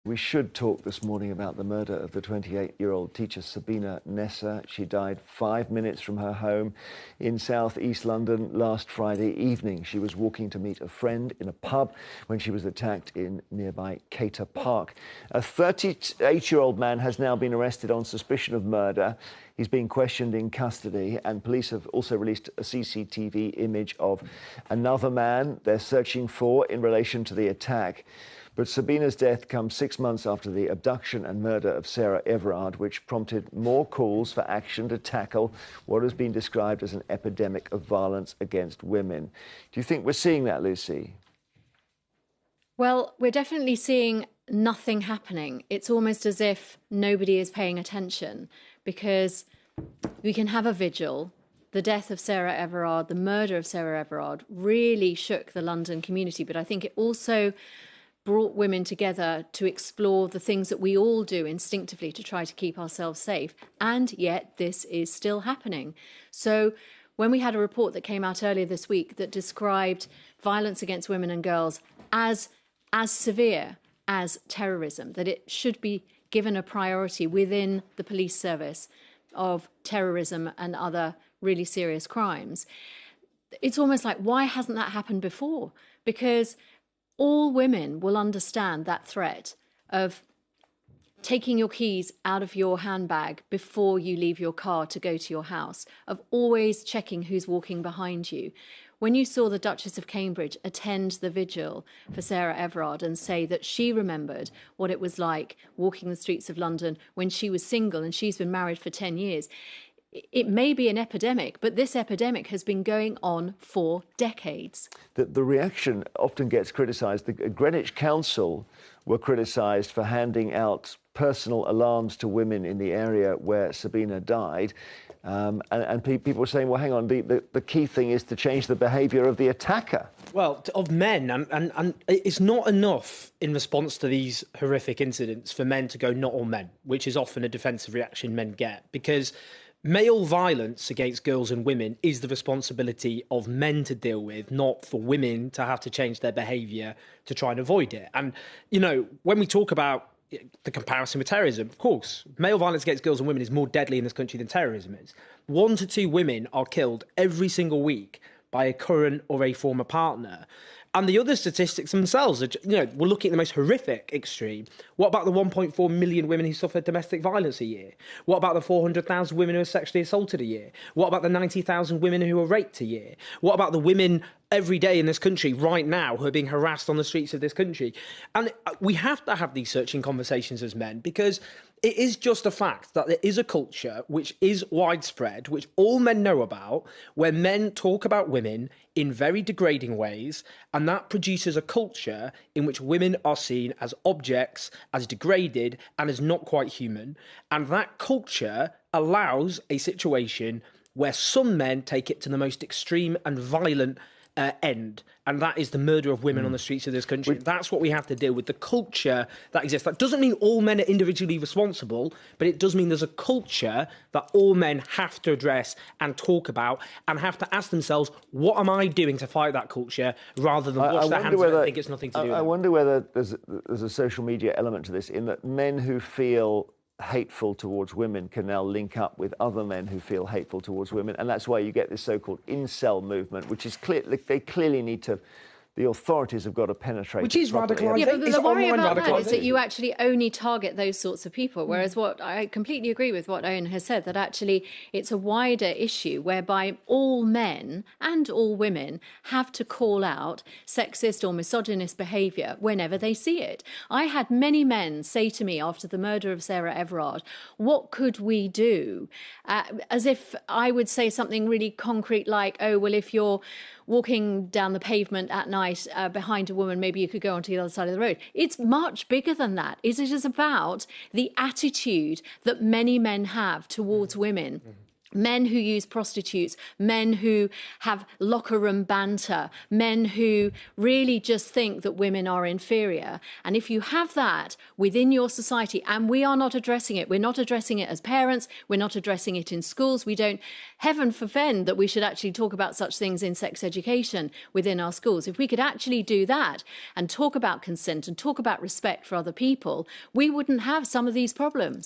We should talk this morning about the murder of the 28-year-old teacher Sabina Nessa. She died 5 minutes from her home in south-east London last Friday evening. She was walking to meet a friend in a pub when she was attacked in nearby Cater Park. A 38-year-old man has now been arrested on suspicion of murder. He's being questioned in custody, and police have also released a CCTV image of another man they're searching for in relation to the attack. But Sabina's death comes 6 months after the abduction and murder of Sarah Everard, which prompted more calls for action to tackle what has been described as an epidemic of violence against women. Do you think we're seeing that, Lucy? Well, we're definitely seeing nothing happening. It's almost as if nobody is paying attention, because we can have a vigil. The death of Sarah Everard, the murder of Sarah Everard, really shook the London community, but I think it also brought women together to explore the things that we all do instinctively to try to keep ourselves safe. And yet this is still happening. So when we had a report that came out earlier this week that described violence against women and girls as severe as terrorism, that it should be given a priority within the police service of terrorism and other really serious crimes, it's almost like, why hasn't that happened before? Because all women will understand that threat of taking your keys out of your handbag before you leave your car to go to your house, of always checking who's walking behind you. When you saw the Duchess of Cambridge attend the vigil for Sarah Everard and say that she remembered what it was like walking the streets of London when she was single and she's been married for 10 years, it may be an epidemic, but this epidemic has been going on for decades. The reaction often gets criticised. The Greenwich Council were criticised for handing out personal alarms to women in the area where Sabina died. And people were saying, well, hang on, the key thing is to change the behaviour of the attacker. Well, of men, and it's not enough in response to these horrific incidents for men to go, not all men, which is often a defensive reaction men get, because male violence against girls and women is the responsibility of men to deal with, not for women to have to change their behaviour to try and avoid it. And, you know, when we talk about the comparison with terrorism, of course, male violence against girls and women is more deadly in this country than terrorism is. 1 to 2 women are killed every single week by a current or a former partner. And the other statistics themselves are, you know, we're looking at the most horrific extreme. What about the 1.4 million women who suffer domestic violence a year? What about the 400,000 women who are sexually assaulted a year? What about the 90,000 women who are raped a year? What about the women every day in this country right now who are being harassed on the streets of this country? And we have to have these searching conversations as men, because it is just a fact that there is a culture which is widespread, which all men know about, where men talk about women in very degrading ways, and that produces a culture in which women are seen as objects, as degraded, and as not quite human. And that culture allows a situation where some men take it to the most extreme and violent end, and that is the murder of women on the streets of this country. That's what we have to deal with, the culture that exists. That doesn't mean all men are individually responsible, but it does mean there's a culture that all men have to address and talk about, and have to ask themselves, what am I doing to fight that culture, rather than wash their hands and think it's nothing to do with it. I wonder whether there's a social media element to this, in that men who feel hateful towards women can now link up with other men who feel hateful towards women, and that's why you get this so-called incel movement, which is clear. They clearly need to. The authorities have got to penetrate. Which is radicalisation. Yeah, but the worry about that is that you actually only target those sorts of people, whereas what I completely agree with what Owen has said, that actually it's a wider issue whereby all men and all women have to call out sexist or misogynist behaviour whenever they see it. I had many men say to me after the murder of Sarah Everard, what could we do? As if I would say something really concrete like, oh, well, if you're walking down the pavement at night behind a woman, maybe you could go onto the other side of the road. It's much bigger than that. It is about the attitude that many men have towards women. men who use prostitutes, men who have locker room banter, men who really just think that women are inferior. And if you have that within your society, and we are not addressing it, we're not addressing it as parents, we're not addressing it in schools, we don't, heaven forfend that we should actually talk about such things in sex education within our schools. If we could actually do that and talk about consent and talk about respect for other people, we wouldn't have some of these problems.